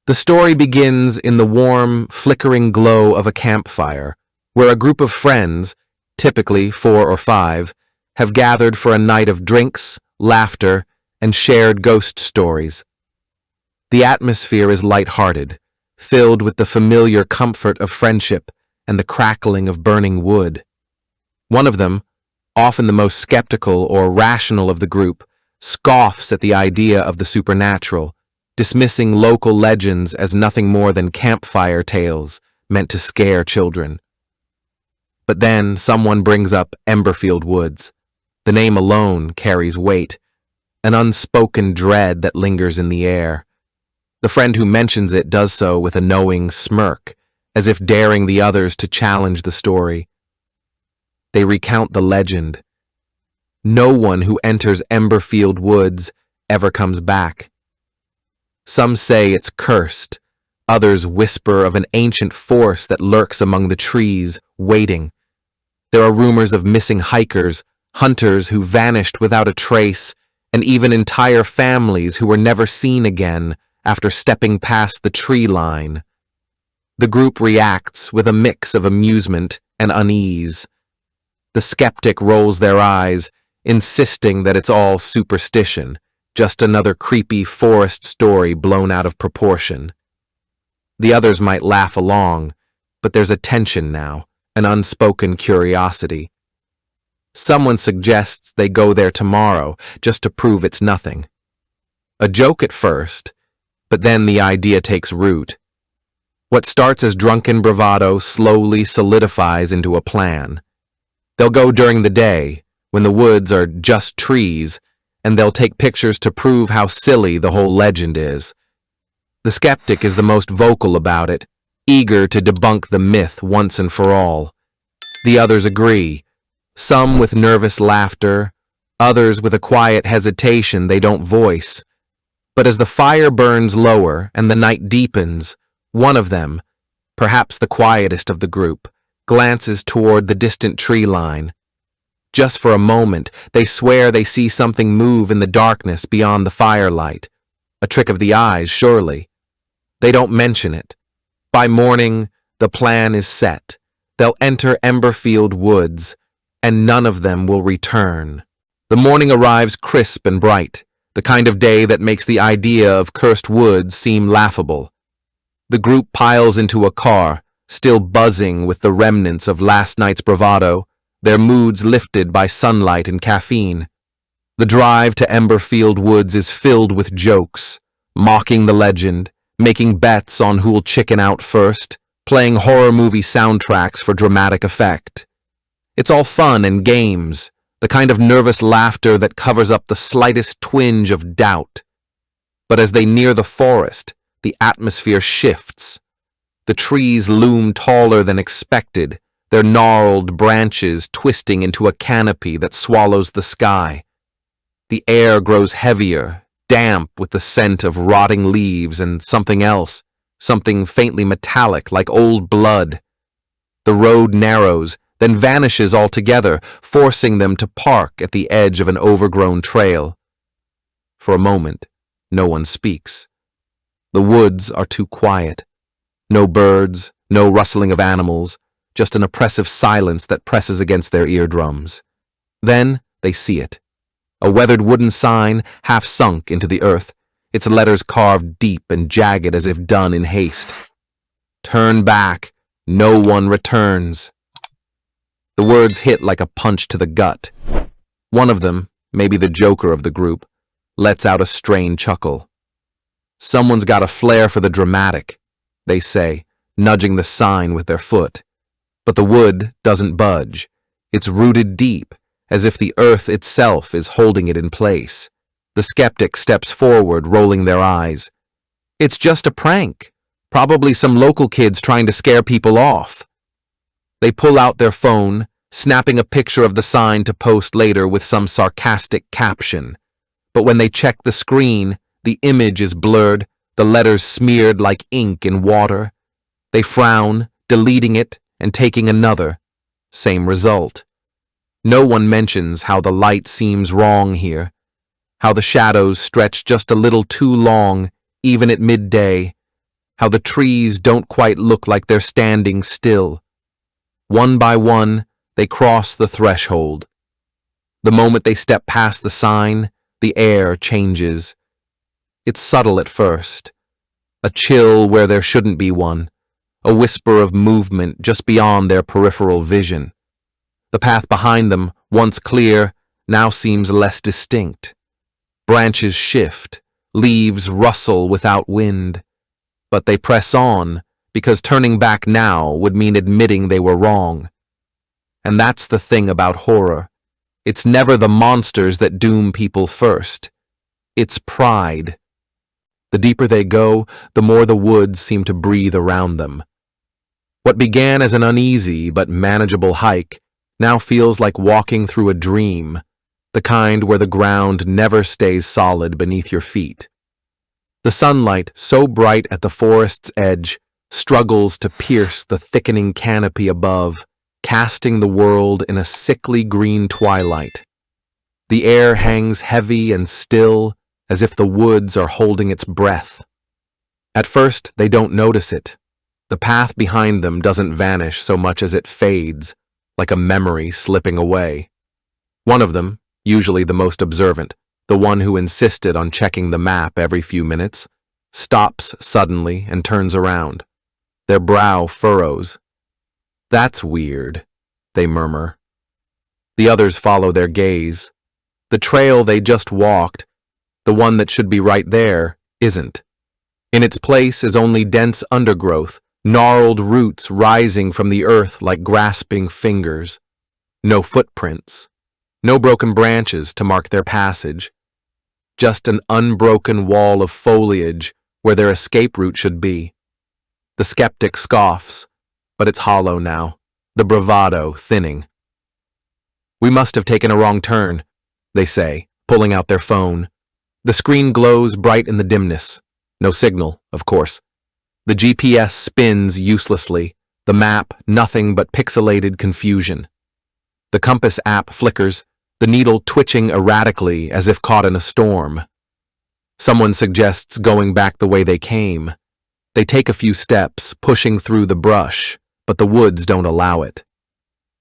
The story begins in the warm, flickering glow of a campfire, where a group of friends, typically 4 or 5, have gathered for a night of drinks, laughter, and shared ghost stories. The atmosphere is light-hearted, filled with the familiar comfort of friendship and the crackling of burning wood. One of them, often the most skeptical or rational of the group, scoffs at the idea of the supernatural, dismissing local legends as nothing more than campfire tales meant to scare children. But then someone brings up Emberfield Woods. The name alone carries weight, an unspoken dread that lingers in the air. The friend who mentions it does so with a knowing smirk, as if daring the others to challenge the story. They recount the legend. No one who enters Emberfield Woods ever comes back. Some say it's cursed. Others whisper of an ancient force that lurks among the trees, waiting. There are rumors of missing hikers, hunters who vanished without a trace, and even entire families who were never seen again after stepping past the tree line. The group reacts with a mix of amusement and unease. The skeptic rolls their eyes, insisting that it's all superstition, just another creepy forest story blown out of proportion. The others might laugh along, but there's a tension now, an unspoken curiosity. Someone suggests they go there tomorrow, just to prove it's nothing. A joke at first, but then the idea takes root. What starts as drunken bravado slowly solidifies into a plan. They'll go during the day, when the woods are just trees, and they'll take pictures to prove how silly the whole legend is. The skeptic is the most vocal about it, eager to debunk the myth once and for all. The others agree, some with nervous laughter, others with a quiet hesitation they don't voice. But as the fire burns lower and the night deepens, one of them, perhaps the quietest of the group, glances toward the distant tree line. Just for a moment, they swear they see something move in the darkness beyond the firelight. A trick of the eyes, surely. They don't mention it. By morning, the plan is set. They'll enter Emberfield Woods, and none of them will return. The morning arrives crisp and bright, the kind of day that makes the idea of cursed woods seem laughable. The group piles into a car, still buzzing with the remnants of last night's bravado, their moods lifted by sunlight and caffeine. The drive to Emberfield Woods is filled with jokes, mocking the legend, making bets on who'll chicken out first, playing horror movie soundtracks for dramatic effect. It's all fun and games, the kind of nervous laughter that covers up the slightest twinge of doubt. But as they near the forest, the atmosphere shifts. The trees loom taller than expected, their gnarled branches twisting into a canopy that swallows the sky. The air grows heavier, damp with the scent of rotting leaves and something else, something faintly metallic like old blood. The road narrows, then vanishes altogether, forcing them to park at the edge of an overgrown trail. For a moment, no one speaks. The woods are too quiet. No birds, no rustling of animals, just an oppressive silence that presses against their eardrums. Then they see it. A weathered wooden sign, half sunk into the earth, its letters carved deep and jagged as if done in haste. Turn back. No one returns. The words hit like a punch to the gut. One of them, maybe the joker of the group, lets out a strained chuckle. Someone's got a flair for the dramatic, they say, nudging the sign with their foot. But the wood doesn't budge. It's rooted deep, as if the earth itself is holding it in place. The skeptic steps forward, rolling their eyes. It's just a prank. Probably some local kids trying to scare people off. They pull out their phone, snapping a picture of the sign to post later with some sarcastic caption. But when they check the screen, the image is blurred, the letters smeared like ink in water. They frown, deleting it and taking another. Same result. No one mentions how the light seems wrong here, how the shadows stretch just a little too long, even at midday, how the trees don't quite look like they're standing still. One by one, they cross the threshold. The moment they step past the sign, the air changes. It's subtle at first. A chill where there shouldn't be one. A whisper of movement just beyond their peripheral vision. The path behind them, once clear, now seems less distinct. Branches shift, leaves rustle without wind. But they press on, because turning back now would mean admitting they were wrong. And that's the thing about horror. It's never the monsters that doom people first. It's pride. The deeper they go, the more the woods seem to breathe around them. What began as an uneasy but manageable hike now feels like walking through a dream, the kind where the ground never stays solid beneath your feet. The sunlight, so bright at the forest's edge, struggles to pierce the thickening canopy above, casting the world in a sickly green twilight. The air hangs heavy and still, as if the woods are holding its breath. At first, they don't notice it. The path behind them doesn't vanish so much as it fades, like a memory slipping away. One of them, usually the most observant, the one who insisted on checking the map every few minutes, stops suddenly and turns around. Their brow furrows. "That's weird," they murmur. The others follow their gaze. The trail they just walked, the one that should be right there, isn't. In its place is only dense undergrowth, gnarled roots rising from the earth like grasping fingers. No footprints. No broken branches to mark their passage. Just an unbroken wall of foliage where their escape route should be. The skeptic scoffs, but it's hollow now, the bravado thinning. "We must have taken a wrong turn," they say, pulling out their phone. The screen glows bright in the dimness. No signal, of course. The GPS spins uselessly, the map nothing but pixelated confusion. The compass app flickers, the needle twitching erratically as if caught in a storm. Someone suggests going back the way they came. They take a few steps, pushing through the brush, but the woods don't allow it.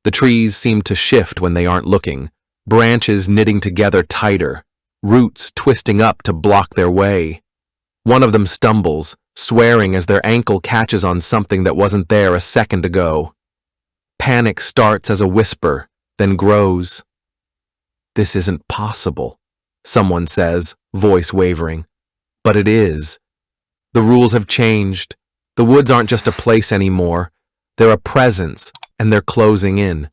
The trees seem to shift when they aren't looking, branches knitting together tighter, roots twisting up to block their way. One of them stumbles, swearing as their ankle catches on something that wasn't there a second ago. Panic starts as a whisper, then grows. "This isn't possible," someone says, voice wavering. But it is. The rules have changed. The woods aren't just a place anymore. They're a presence, and they're closing in.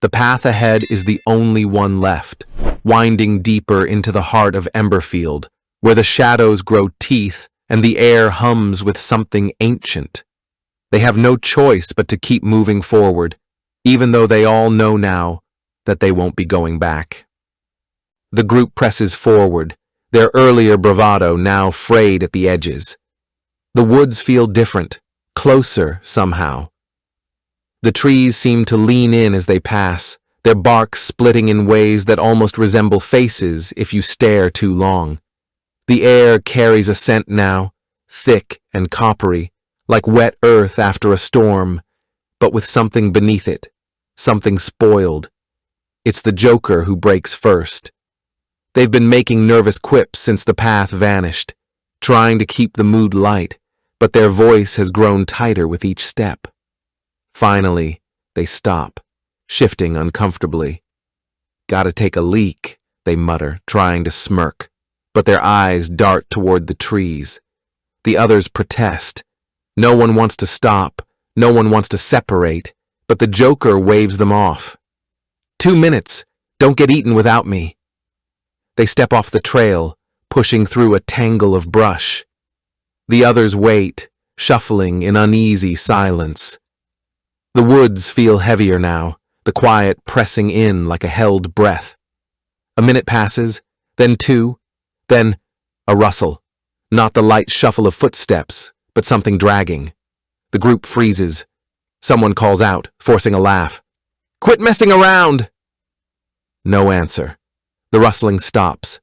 The path ahead is the only one left, winding deeper into the heart of Emberfield, where the shadows grow teeth and the air hums with something ancient. They have no choice but to keep moving forward, even though they all know now that they won't be going back. The group presses forward, their earlier bravado now frayed at the edges. The woods feel different, closer somehow. The trees seem to lean in as they pass, their bark splitting in ways that almost resemble faces if you stare too long. The air carries a scent now, thick and coppery, like wet earth after a storm, but with something beneath it, something spoiled. It's the Joker who breaks first. They've been making nervous quips since the path vanished, trying to keep the mood light, but their voice has grown tighter with each step. Finally, they stop, shifting uncomfortably. "Gotta take a leak," they mutter, trying to smirk, but their eyes dart toward the trees. The others protest. No one wants to stop, no one wants to separate, but the Joker waves them off. 2 minutes, don't get eaten without me." They step off the trail, pushing through a tangle of brush. The others wait, shuffling in uneasy silence. The woods feel heavier now, the quiet pressing in like a held breath. A minute passes, then 2, then a rustle. Not the light shuffle of footsteps, but something dragging. The group freezes. Someone calls out, forcing a laugh. "Quit messing around!" No answer. The rustling stops.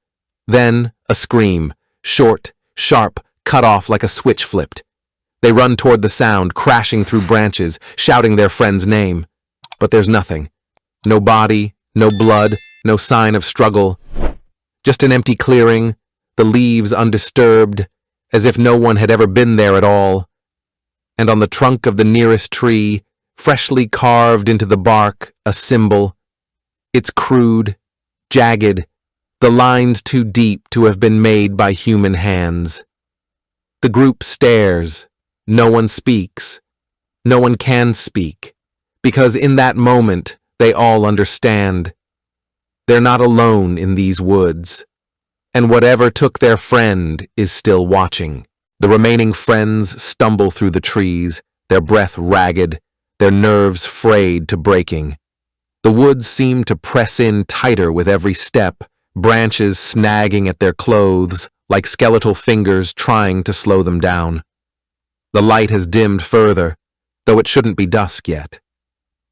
Then a scream, short, sharp, cut off like a switch flipped. They run toward the sound, crashing through branches, shouting their friend's name. But there's nothing. No body, no blood, no sign of struggle. Just an empty clearing, the leaves undisturbed, as if no one had ever been there at all. And on the trunk of the nearest tree, freshly carved into the bark, a symbol. It's crude, jagged, the lines too deep to have been made by human hands. The group stares. No one speaks. No one can speak, because in that moment they all understand. They're not alone in these woods, and whatever took their friend is still watching. The remaining friends stumble through the trees, their breath ragged, their nerves frayed to breaking. The woods seem to press in tighter with every step, branches snagging at their clothes like skeletal fingers trying to slow them down. The light has dimmed further, though it shouldn't be dusk yet.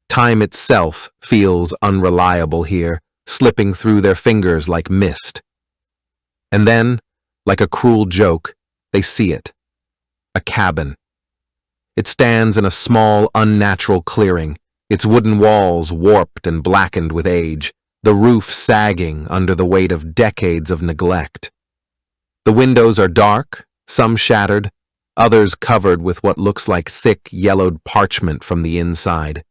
Time itself feels unreliable here, slipping through their fingers like mist. And then, like a cruel joke, they see it. A cabin. It stands in a small, unnatural clearing, its wooden walls warped and blackened with age, the roof sagging under the weight of decades of neglect. The windows are dark, some shattered, others covered with what looks like thick, yellowed parchment from the inside.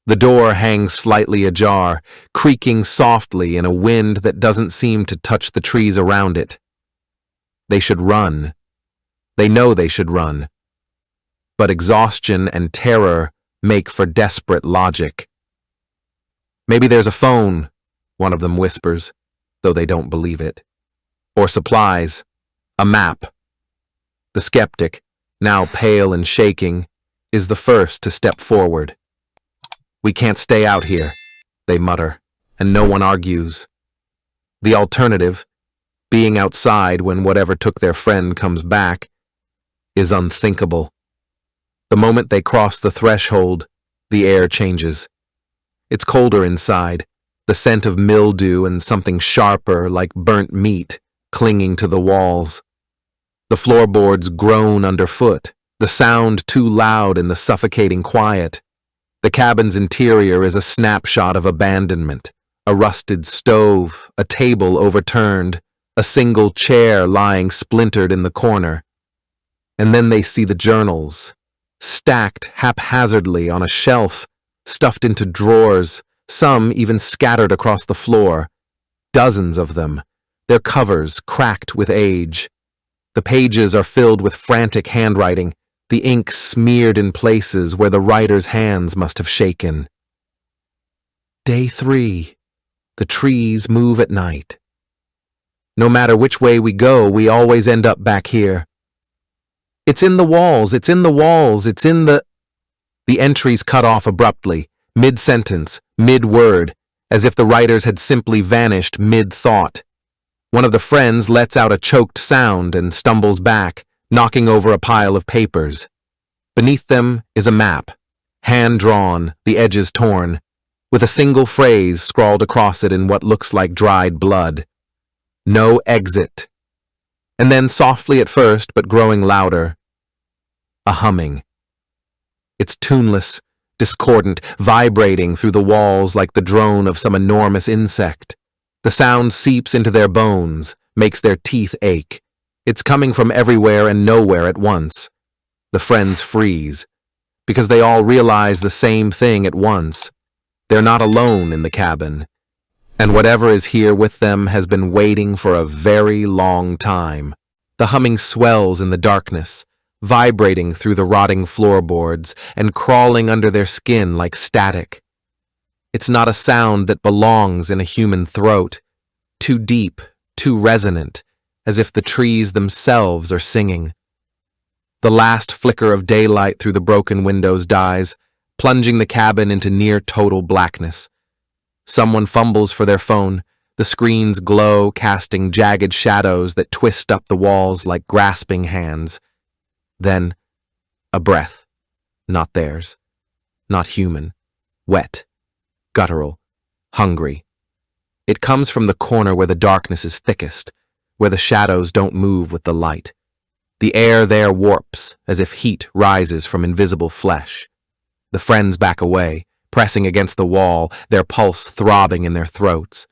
The door hangs slightly ajar, creaking softly in a wind that doesn't seem to touch the trees around it. They should run. They know they should run. But exhaustion and terror make for desperate logic. Maybe there's a phone, one of them whispers, though they don't believe it. Or supplies, a map. The skeptic, now pale and shaking, is the first to step forward. We can't stay out here, they mutter, and no one argues. The alternative, being outside when whatever took their friend comes back, is unthinkable. The moment they cross the threshold, the air changes. It's colder inside, the scent of mildew and something sharper like burnt meat clinging to the walls. The floorboards groan underfoot, the sound too loud in the suffocating quiet. The cabin's interior is a snapshot of abandonment, a rusted stove, a table overturned, a single chair lying splintered in the corner. And then they see the journals, stacked haphazardly on a shelf, stuffed into drawers, some even scattered across the floor. Dozens of them, their covers cracked with age. The pages are filled with frantic handwriting, the ink smeared in places where the writer's hands must have shaken. Day 3. The trees move at night. No matter which way we go, we always end up back here. It's in the walls, it's in the walls, it's in the... The entries cut off abruptly, mid-sentence, mid-word, as if the writers had simply vanished mid-thought. One of the friends lets out a choked sound and stumbles back, knocking over a pile of papers. Beneath them is a map, hand-drawn, the edges torn, with a single phrase scrawled across it in what looks like dried blood. No exit. And then softly at first, but growing louder, a humming. It's tuneless, discordant, vibrating through the walls like the drone of some enormous insect. The sound seeps into their bones, makes their teeth ache. It's coming from everywhere and nowhere at once. The friends freeze, because they all realize the same thing at once. They're not alone in the cabin, and whatever is here with them has been waiting for a very long time. The humming swells in the darkness, vibrating through the rotting floorboards and crawling under their skin like static. It's not a sound that belongs in a human throat, too deep, too resonant, as if the trees themselves are singing. The last flicker of daylight through the broken windows dies, plunging the cabin into near-total blackness. Someone fumbles for their phone, the screens glow, casting jagged shadows that twist up the walls like grasping hands. Then, a breath. Not theirs. Not human. Wet. Guttural. Hungry. It comes from the corner where the darkness is thickest, where the shadows don't move with the light. The air there warps, as if heat rises from invisible flesh. The friends back away, pressing against the wall, their pulse throbbing in their throats.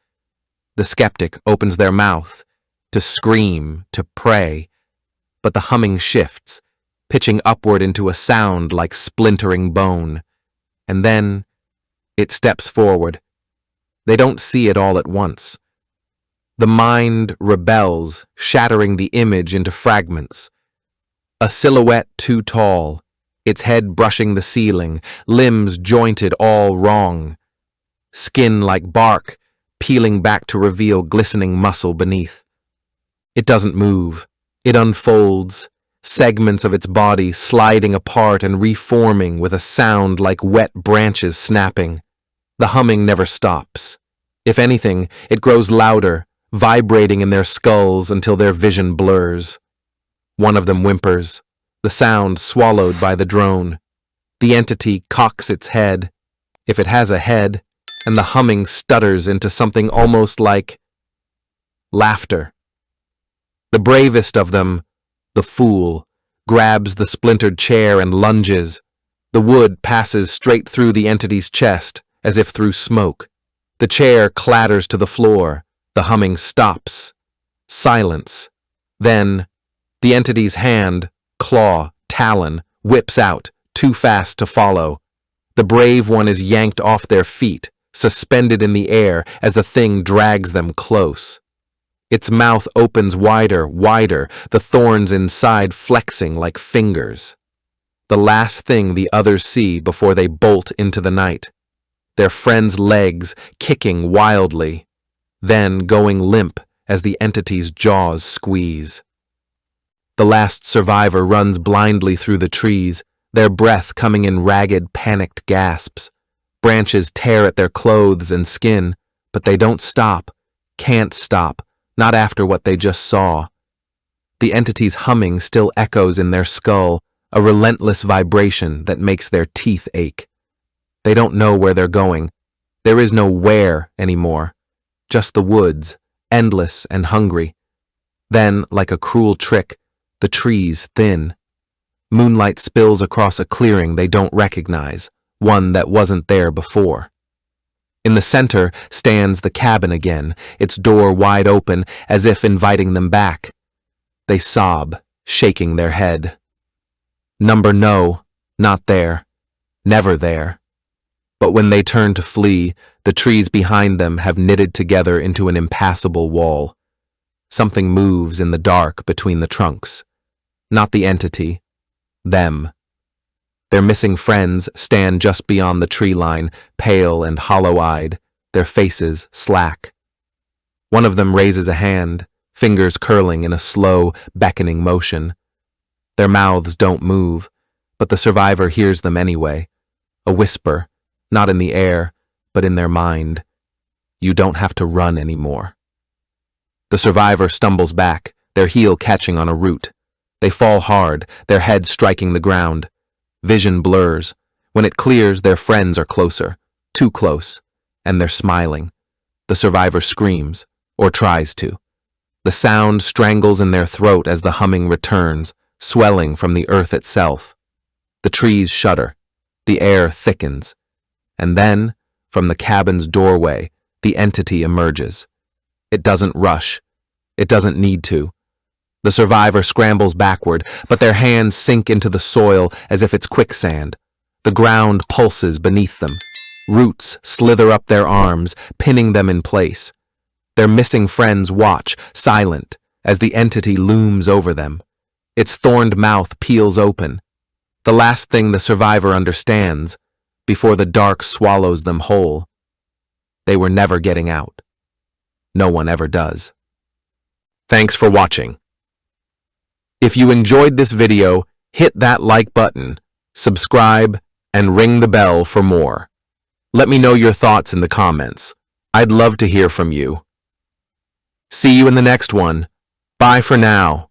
The skeptic opens their mouth, to scream, to pray, but the humming shifts, pitching upward into a sound like splintering bone. And then it steps forward. They don't see it all at once. The mind rebels, shattering the image into fragments. A silhouette too tall, its head brushing the ceiling, limbs jointed all wrong. Skin like bark, peeling back to reveal glistening muscle beneath. It doesn't move. It unfolds, segments of its body sliding apart and reforming with a sound like wet branches snapping. The humming never stops. If anything, it grows louder, vibrating in their skulls until their vision blurs. One of them whimpers, the sound swallowed by the drone. The entity cocks its head, if it has a head, and the humming stutters into something almost like laughter. The bravest of them, the fool, grabs the splintered chair and lunges. The wood passes straight through the entity's chest, as if through smoke. The chair clatters to the floor. The humming stops. Silence. Then, the entity's hand, claw, talon, whips out, too fast to follow. The brave one is yanked off their feet, suspended in the air as the thing drags them close. Its mouth opens wider, wider, the thorns inside flexing like fingers. The last thing the others see before they bolt into the night. Their friend's legs kicking wildly, then going limp as the entity's jaws squeeze. The last survivor runs blindly through the trees, their breath coming in ragged, panicked gasps. Branches tear at their clothes and skin, but they don't stop, can't stop, not after what they just saw. The entity's humming still echoes in their skull, a relentless vibration that makes their teeth ache. They don't know where they're going. There is no where anymore, just the woods, endless and hungry. Then, like a cruel trick, the trees thin. Moonlight spills across a clearing they don't recognize, one that wasn't there before. In the center stands the cabin again, its door wide open as if inviting them back. They sob, shaking their head. Number no, not there, never there. But when they turn to flee, the trees behind them have knitted together into an impassable wall. Something moves in the dark between the trunks. Not the entity, them. Their missing friends stand just beyond the tree line, pale and hollow-eyed, their faces slack. One of them raises a hand, fingers curling in a slow, beckoning motion. Their mouths don't move, but the survivor hears them anyway. A whisper, not in the air, but in their mind. You don't have to run anymore. The survivor stumbles back, their heel catching on a root. They fall hard, their heads striking the ground. Vision blurs. When it clears, their friends are closer, too close, and they're smiling. The survivor screams, or tries to. The sound strangles in their throat as the humming returns, swelling from the earth itself. The trees shudder. The air thickens. And then, from the cabin's doorway, the entity emerges. It doesn't rush. It doesn't need to. The survivor scrambles backward, but their hands sink into the soil as if it's quicksand. The ground pulses beneath them. Roots slither up their arms, pinning them in place. Their missing friends watch, silent, as the entity looms over them. Its thorned mouth peels open. The last thing the survivor understands, before the dark swallows them whole. They were never getting out. No one ever does. Thanks for watching. If you enjoyed this video, hit that like button, subscribe, and ring the bell for more. Let me know your thoughts in the comments. I'd love to hear from you. See you in the next one. Bye for now.